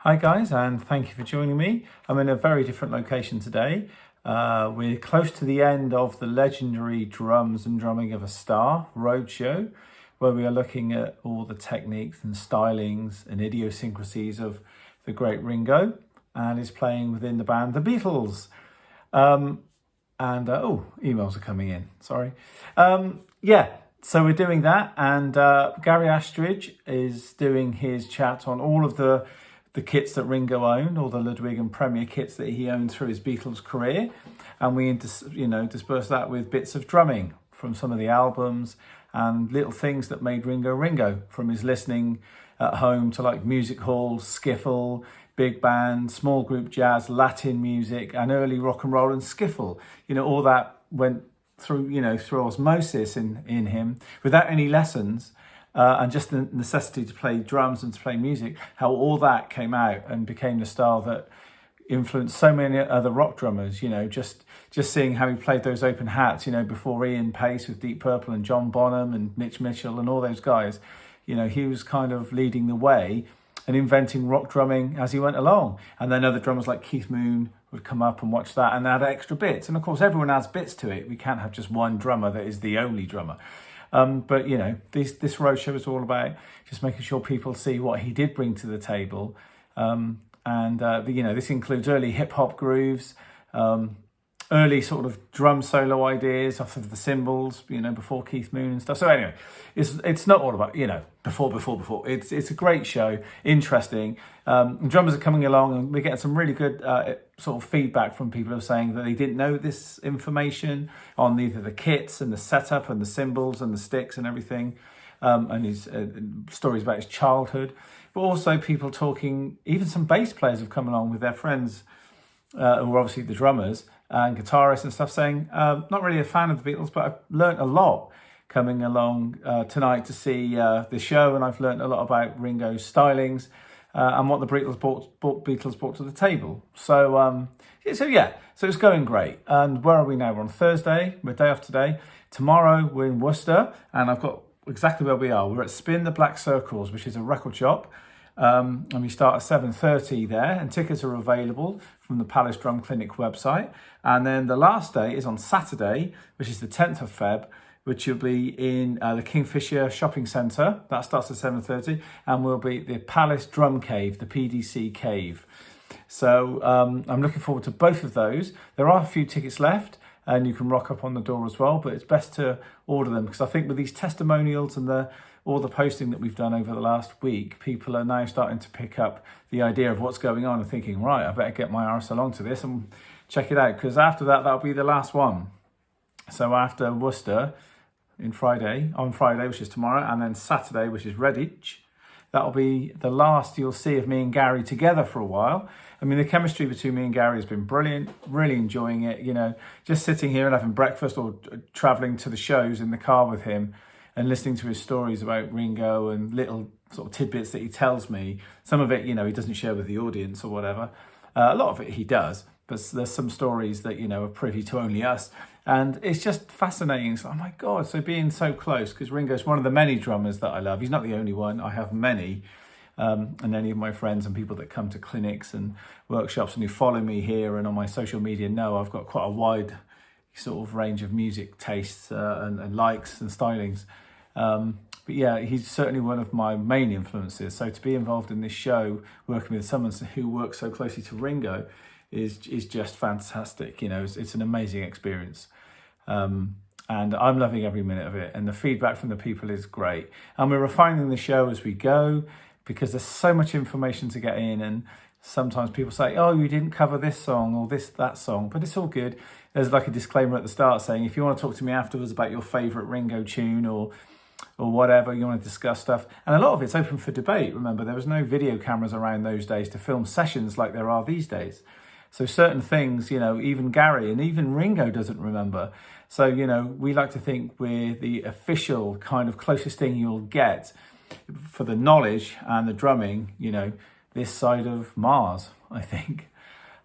Hi guys, and thank you for joining me. I'm in a very different location today. We're close to the end of the legendary Drums and Drumming of a Star Roadshow, where we are looking at all the techniques and stylings and idiosyncrasies of the great Ringo, and is playing within the band The Beatles. Emails are coming in, sorry. So we're doing that, and Gary Astridge is doing his chat on all of the kits that Ringo owned, all the Ludwig and Premier kits that he owned through his Beatles career, and we disperse that with bits of drumming from some of the albums and little things that made Ringo Ringo, from his listening at home to like music halls, skiffle, big band, small group jazz, Latin music, and early rock and roll and skiffle. All that went through osmosis in him without any lessons. And just the necessity to play drums and to play music, how all that came out and became the style that influenced so many other rock drummers. Just seeing how he played those open hats, before Ian Pace with Deep Purple and John Bonham and Mitch Mitchell and all those guys. He was kind of leading the way and inventing rock drumming as he went along. And then other drummers like Keith Moon would come up and watch that and add extra bits. And of course, everyone adds bits to it. We can't have just one drummer that is the only drummer. This roadshow is all about just making sure people see what he did bring to the table. This includes early hip hop grooves, early sort of drum solo ideas off of the cymbals, before Keith Moon and stuff. So anyway, it's not all about, before. It's a great show, interesting. Drummers are coming along, and we're getting some really good sort of feedback from people who are saying that they didn't know this information on either the kits and the setup and the cymbals and the sticks and everything, and his stories about his childhood. But also people talking, even some bass players have come along with their friends, who are obviously the drummers and guitarists and stuff, saying, not really a fan of the Beatles, but I've learnt a lot coming along tonight to see the show, and I've learnt a lot about Ringo's stylings and what the Beatles brought to the table. So it's going great. And where are we now? We're on Thursday. We're day off today. Tomorrow we're in Worcester, and I've got exactly where we are. We're at Spin the Black Circles, which is a record shop. And we start at 7:30 there, and tickets are available from the Palace Drum Clinic website. And then the last day is on Saturday, which is the 10th of Feb, which will be in the Kingfisher Shopping Centre. That starts at 7:30, and will be the Palace Drum Cave, the PDC Cave. So I'm looking forward to both of those. There are a few tickets left, and you can rock up on the door as well, but it's best to order them, because I think with these testimonials and all the posting that we've done over the last week, people are now starting to pick up the idea of what's going on and thinking, right, I better get my arse along to this and check it out, because after that, that'll be the last one. So after Worcester on Friday, which is tomorrow, and then Saturday, which is Redditch, that'll be the last you'll see of me and Gary together for a while. I mean, the chemistry between me and Gary has been brilliant, really enjoying it, just sitting here and having breakfast or traveling to the shows in the car with him and listening to his stories about Ringo and little sort of tidbits that he tells me. Some of it, he doesn't share with the audience or whatever. A lot of it he does, but there's some stories that, are privy to only us. And it's just fascinating. It's like, oh my God, so being so close, because Ringo's one of the many drummers that I love. He's not the only one. I have many. And any of my friends and people that come to clinics and workshops and who follow me here and on my social media know I've got quite a wide sort of range of music tastes and likes and stylings. But yeah, he's certainly one of my main influences. So to be involved in this show, working with someone who works so closely to Ringo, is just fantastic. It's an amazing experience. And I'm loving every minute of it. And the feedback from the people is great. And we're refining the show as we go, because there's so much information to get in. And sometimes people say, oh, you didn't cover this song or that song, but it's all good. There's like a disclaimer at the start saying, if you want to talk to me afterwards about your favourite Ringo tune or whatever, you want to discuss stuff. And a lot of it's open for debate. Remember, there was no video cameras around those days to film sessions like there are these days. So certain things, even Gary and even Ringo doesn't remember. So, we like to think we're the official kind of closest thing you'll get for the knowledge and the drumming, this side of Mars, I think.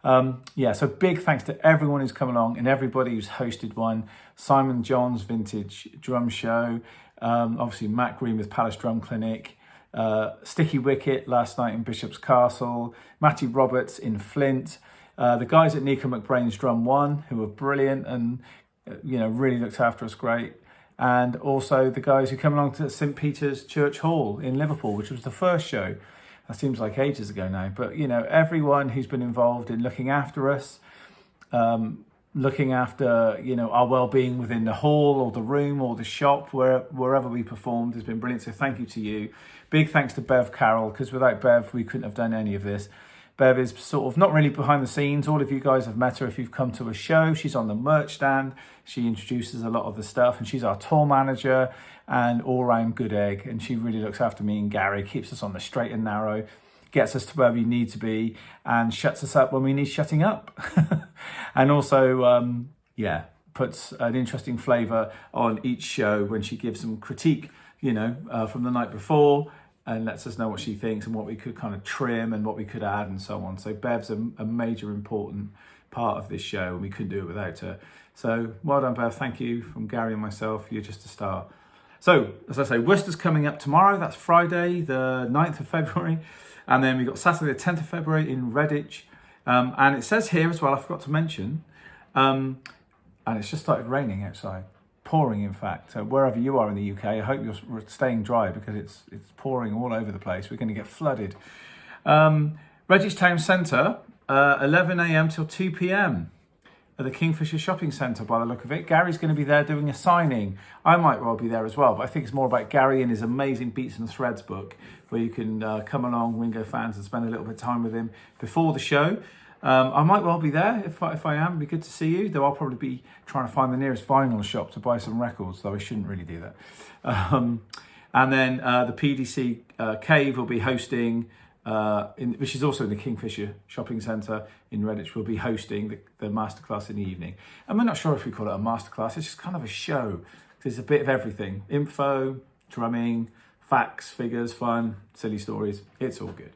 So big thanks to everyone who's come along and everybody who's hosted one. Simon John's Vintage Drum Show, obviously Matt Green with Palace Drum Clinic, Sticky Wicket last night in Bishop's Castle, Matty Roberts in Flint, the guys at Nico McBrain's Drum One, who were brilliant and really looked after us great. And also the guys who come along to St. Peter's Church Hall in Liverpool, which was the first show. That seems like ages ago now. But, everyone who's been involved in looking after us, looking after, our well-being within the hall or the room or the shop, wherever we performed, has been brilliant. So thank you to you. Big thanks to Bev Carroll, because without Bev, we couldn't have done any of this. Bev is sort of not really behind the scenes. All of you guys have met her if you've come to a show. She's on the merch stand. She introduces a lot of the stuff, and she's our tour manager and all-round good egg. And she really looks after me and Gary, keeps us on the straight and narrow, gets us to where we need to be, and shuts us up when we need shutting up. And also, puts an interesting flavour on each show when she gives some critique, from the night before, and lets us know what she thinks and what we could kind of trim and what we could add and so on. So Bev's a major important part of this show, and we couldn't do it without her. So well done, Bev. Thank you from Gary and myself. You're just a star. So, as I say, Worcester's coming up tomorrow. That's Friday, the 9th of February. And then we've got Saturday, the 10th of February in Redditch. And it says here as well, I forgot to mention, and it's just started raining outside. Pouring, in fact. So wherever you are in the UK, I hope you're staying dry, because it's pouring all over the place. We're going to get flooded. Redditch Town Centre, 11 a.m. till 2 p.m. at the Kingfisher Shopping Centre, by the look of it. Gary's going to be there doing a signing. I might well be there as well, but I think it's more about Gary and his amazing Beats and Threads book, where you can come along, Ringo fans, and spend a little bit of time with him before the show. I might well be there. If I am, it'd be good to see you, though I'll probably be trying to find the nearest vinyl shop to buy some records, though I shouldn't really do that. And then the PDC Cave will be hosting, which is also in the Kingfisher Shopping Centre in Redditch, will be hosting the masterclass in the evening. And we're not sure if we call it a masterclass. It's just kind of a show. There's a bit of everything. Info, drumming, facts, figures, fun, silly stories. It's all good.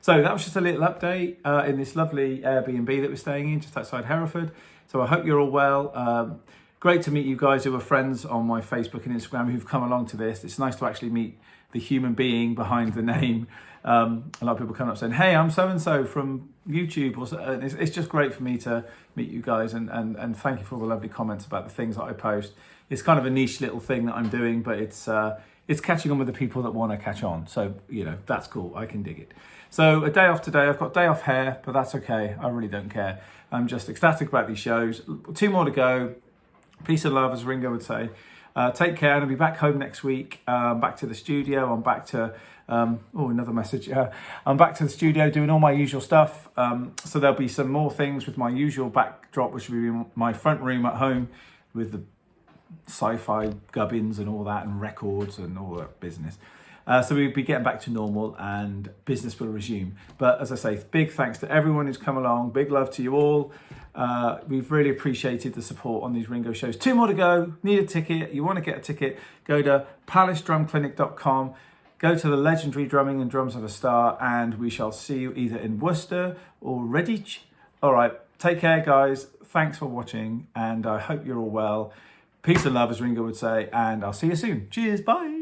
So that was just a little update in this lovely Airbnb that we're staying in just outside Hereford. So I hope you're all well. Great to meet you guys who are friends on my Facebook and Instagram who've come along to this. It's nice to actually meet the human being behind the name. A lot of people come up saying, hey, I'm so-and-so from YouTube. And it's just great for me to meet you guys, and thank you for all the lovely comments about the things that I post. It's kind of a niche little thing that I'm doing, but it's catching on with the people that want to catch on. So, that's cool. I can dig it. So a day off today. I've got day off hair, but that's okay. I really don't care. I'm just ecstatic about these shows. 2 more to go. Peace and love, as Ringo would say. Take care, and I'll be back home next week. Back to the studio. I'm back to, another message. I'm back to the studio doing all my usual stuff. So there'll be some more things with my usual backdrop, which will be my front room at home with the sci-fi gubbins and all that, and records and all that business. So we'll be getting back to normal, and business will resume. But as I say, big thanks to everyone who's come along. Big love to you all. We've really appreciated the support on these Ringo shows. 2 more to go. Need a ticket. You want to get a ticket, go to palacedrumclinic.com. Go to the legendary Drumming and Drums of a Star, and we shall see you either in Worcester or Redditch. All right. Take care, guys. Thanks for watching, and I hope you're all well. Peace and love, as Ringo would say, and I'll see you soon. Cheers. Bye.